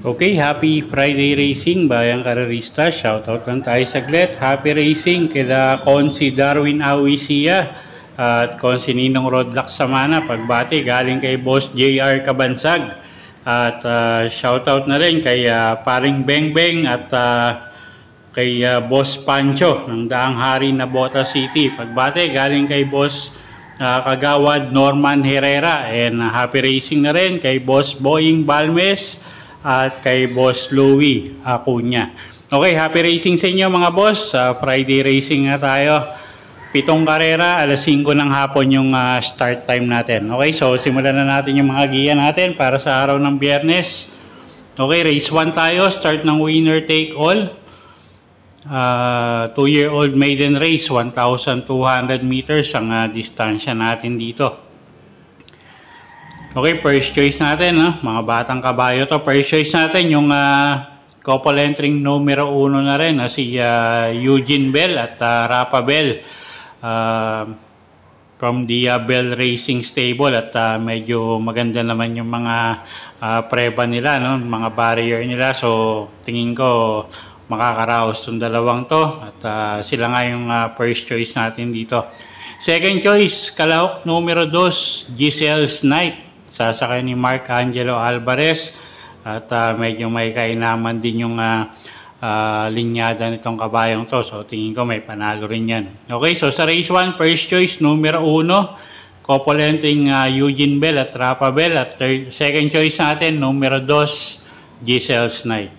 Okay, happy Friday racing bayang karerista. Shoutout lang tayo saglit. Happy racing kila Konsi Darwin Awisia at Konsi Ninong Rodlack Samana. Pagbati galing kay Boss JR Kabansag. At shoutout na rin kay Paring Beng Beng at kay Boss Pancho ng Daang Hari na Bota City. Pagbati galing kay Boss Kagawad Norman Herrera. And happy racing na rin kay Boss Boying Balmes at kay Boss Louie Acuña. Okay, happy racing sa inyo mga boss. Friday racing na tayo. 7 karera, alas 5 ng hapon yung start time natin. Okay, so simulan na natin yung mga giya natin para sa araw ng Biyernes. Okay, race 1 tayo. Start ng winner take all. 2-year-old maiden race, 1,200 meters ang distansya natin dito. Okay, first choice natin, mga batang kabayo to. First choice natin yung couple entering numero 1 na rin, si Eugene Bell at Rapa Bell from the Bell Racing Stable. At medyo maganda naman yung mga preba nila, mga barrier nila. So tingin ko makakaraos itong dalawang to. At sila nga yung first choice natin dito. Second choice, kalahok numero 2, Giselle's Knight. Sasakay ni Mark Angelo Alvarez at medyo may kainaman din yung linyada nitong kabayong to. So tingin ko may panalo rin yan. Okay, so sa race 1, first choice numero 1, couple entering Eugene Bell at Rapa Bell. At second choice natin numero 2, Giselle's Knight.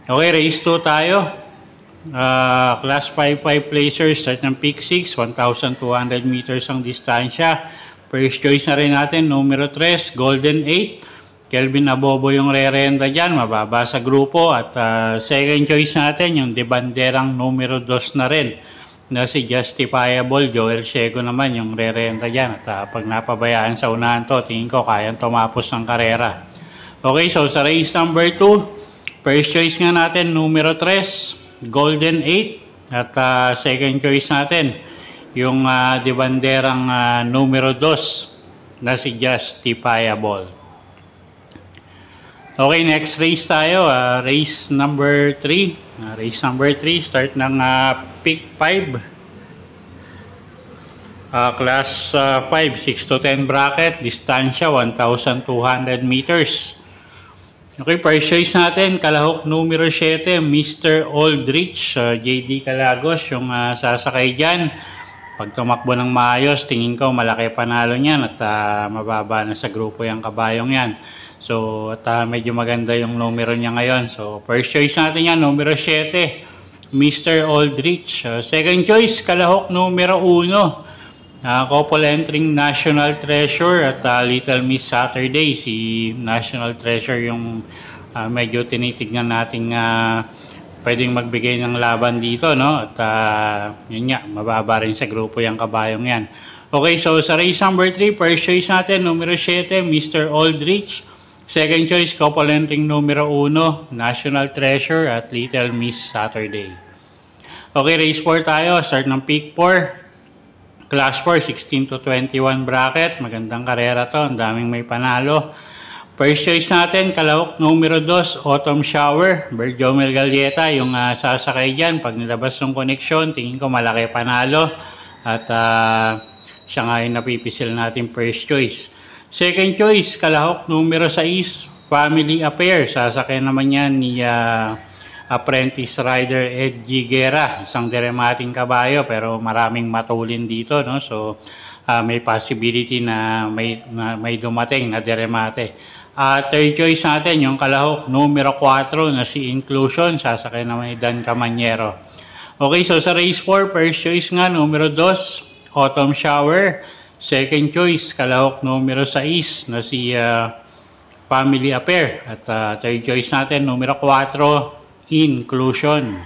Okay, race 2 tayo. Class 5 placers, start ng pick 6, 1,200 meters ang distansya. First choice na rin natin, numero 3, Golden 8. Kelvin Abobo yung re-renta dyan, mababa sa grupo. At second choice natin, yung de banderang numero 2 na rin, na si Justifiable. Joel Ciego naman yung re-renta dyan. At pag napabayaan sa unahan to, tingin ko kayang tumapos ng karera. Okay, so sa race number 2, first choice nga natin, numero 3, Golden 8. At second choice natin, yung de banderang numero 2 na si Justifiable. Okay, next race tayo. Race number 3. Race number 3, start ng pick 5. Class 5, 6 to 10 bracket. Distansya, 1,200 meters. Okay, first choice natin, kalahok numero 7, Mr. Aldrich. JD Calagos yung sasakay dyan. Pag tumakbo ng maayos, tingin ko malaki panalo niyan at mababa na sa grupo yung kabayong yan. So, at medyo maganda yung numero niya ngayon. So, first choice natin yan, numero 7, Mr. Aldrich. Second choice, kalahok numero 1, couple entering National Treasure at Little Miss Saturday. Si National Treasure yung medyo tinitignan nating pwedeng magbigay ng laban dito, At yun nga, mababa rin sa grupo yung kabayong yan. Okay, so sa race number 3, first choice natin, numero 7, Mr. Aldrich. Second choice, couple entering numero 1, National Treasure at Little Miss Saturday. Okay, race 4 tayo. Start ng pick 4. Class 4, 16 to 21 bracket. Magandang karera to. Ang daming may panalo. First choice natin, kalahok numero 2, Autumn Shower. Berjomel Galieta yung sasakay dyan. Pag nilabas yung connection, tingin ko malaki panalo. At siya nga yung napipisil natin first choice. Second choice, kalahok numero 6, Family Affair. Sasakay naman yan ni Apprentice Rider Ed Giguera. Isang diremating kabayo pero maraming matulin dito. So may possibility na may dumating na diremate. Third choice natin, yung kalahok numero 4 na si Inclusion. Sasakay naman ni Dan Camanyero. Okay, so sa race 4, first choice nga, numero 2, Autumn Shower. Second choice, kalahok numero 6 na si Family Affair. At third choice natin, numero 4, Inclusion.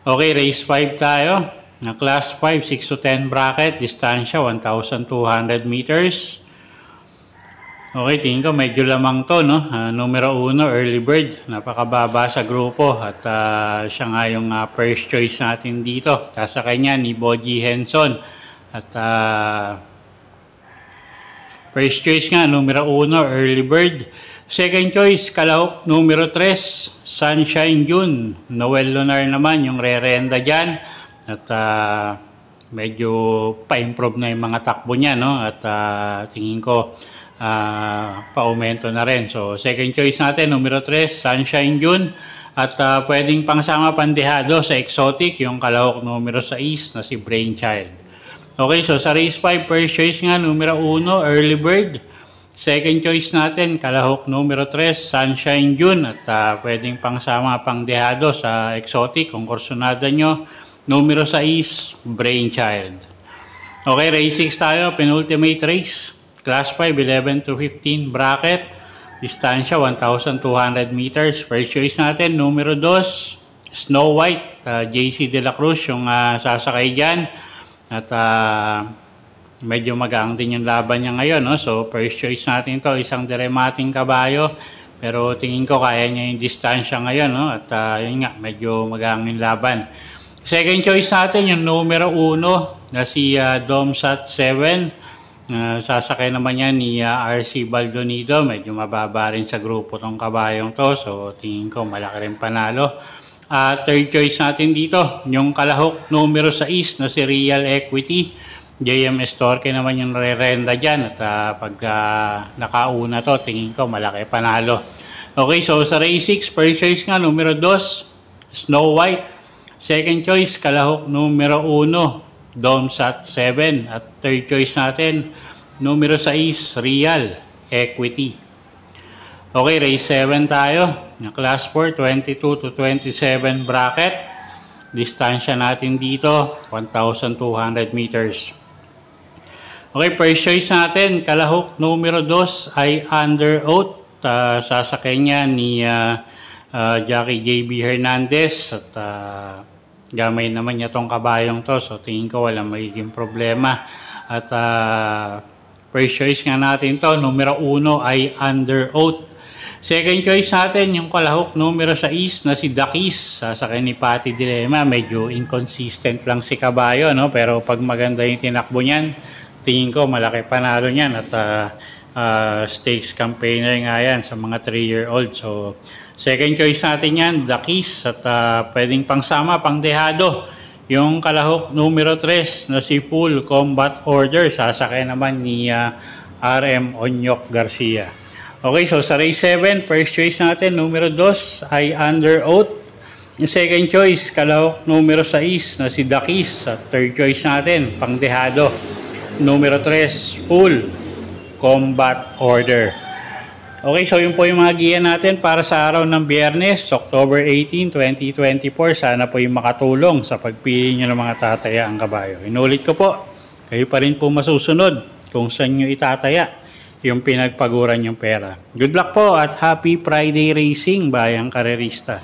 Okay, race 5 tayo. Na class 5, 6 to 10 bracket. Distansya, 1,200 meters. Okay, tingin ko medyo lamang to, no? Numero 1, Early Bird. Napakababa sa grupo at siya nga yung first choice natin dito. Sasakay niya ni Boji Henson. At first choice nga, numero 1, Early Bird. Second choice, kalahok, numero 3, Sunshine June. Noel Lunar naman yung re-renda dyan. At medyo pa-improve na yung mga takbo niya, no? At tingin ko pa-aumento na rin. So, second choice natin, numero 3, Sunshine June. At pwedeng pangsama pandehado sa exotic, yung kalahok numero 6 na si Brainchild. Okay, so sa race 5, first choice nga, numero 1, Early Bird. Second choice natin, kalahok numero 3, Sunshine June. At pwedeng pangsama pandehado sa exotic, kung kursonada nyo, numero 6, Brainchild. Okay, race 6 tayo, penultimate race. Class 5, 11 to 15 bracket. Distansya, 1,200 meters. First choice natin, numero 2, Snow White. JC De La Cruz yung sasakay dyan. At medyo magaang din yung laban niya ngayon. No? So, first choice natin to isang diremating kabayo. Pero tingin ko kaya niya yung distansya ngayon. No? At yun nga, medyo magaang yung laban. Second choice natin, yung numero 1 na si Domsat 7. Sasakay naman yan ni RC Baldonido. Medyo mababa rin sa grupo tong kabayong to. So, tingin ko malaki rin panalo. Third choice natin dito, yung kalahok numero 6 na si Real Equity. JM Estorque naman yung re-renda dyan. At pag nakauna to, tingin ko malaki panalo. Okay, so sa race 6, first choice nga, numero 2, Snow White. Second choice, kalahok numero 1, Domsat 7. At third choice natin, numero 6, Real Equity. Okay, race 7 tayo. Class 4, 22 to 27 bracket. Distansya natin dito, 1,200 meters. Okay, first choice natin, kalahok numero 2 ay Under Oath. Sasakay niya ni Jackie JB Hernandez. At gamay naman niya tong kabayong to. So, tingin ko walang magiging problema. At first choice nga natin to, numero 1 ay Under Oath. Second choice natin, yung kalahok numero 6 na si Dakis. Sasakay ni Patty Dilema. Medyo inconsistent lang si kabayo, no? Pero pag maganda yung tinakbo niyan, tingin ko malaki panalo niyan. At stakes campaigner nga yan sa mga 3-year-old. So, second choice natin yan, Dakis. At pwedeng pangsama, pangdehado, yung kalahok numero 3 na si Full Combat Order. Sasakay naman ni RM Onyok Garcia. Okay, so sa race 7, first choice natin, numero 2 ay Under Oath. Yung second choice, kalahok numero 6 na si Dakis. At third choice natin, pangdehado, numero 3, Full Combat Order. Okay, so yun po yung mga giya natin para sa araw ng Biyernes, October 18, 2024. Sana po yung makatulong sa pagpili nyo ng mga tataya ang kabayo. Inulit ko po, kayo pa rin po masusunod kung saan nyo itataya yung pinagpaguran yung pera. Good luck po at happy Friday racing, bayang karerista.